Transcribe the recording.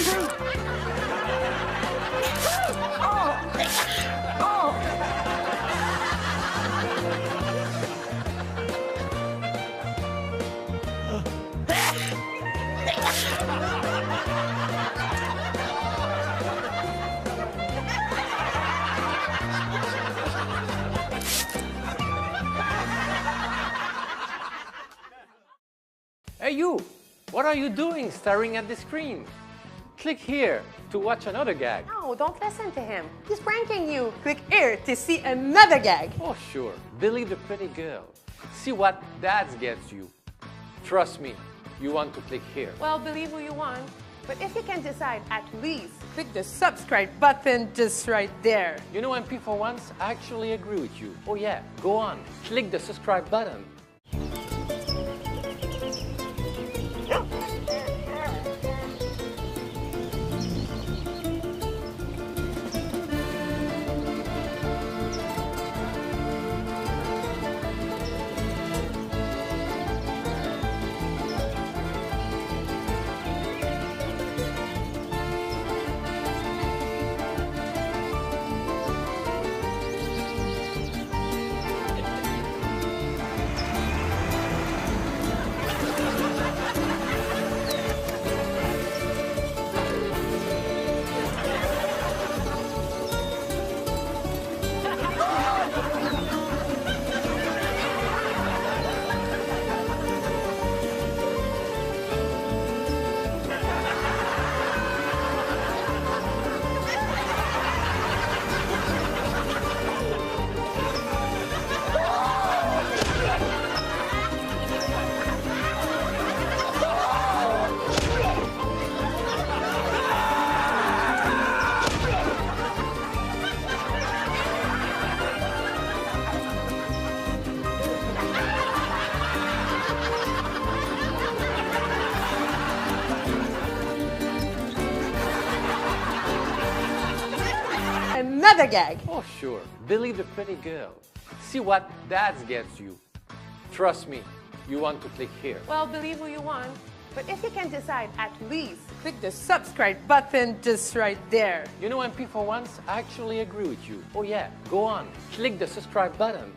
Hey you! What are you doing staring at the screen? Click here to watch another gag. No, don't listen to him. He's pranking you. Click here to see another gag. Oh sure, believe the pretty girl. See what that gets you. Trust me, you want to click here. Well, believe who you want. But if you can decide, at least click the subscribe button just right there. You know, MP for once, I actually agree with you. Oh yeah, go on, click the subscribe button. Another gag. Oh sure, believe the pretty girl. See what that gets you. Trust me, you want to click here. Well, believe who you want. But if you can decide, at least click the subscribe button just right there. You know, MP for once, I actually agree with you. Oh yeah, go on, click the subscribe button.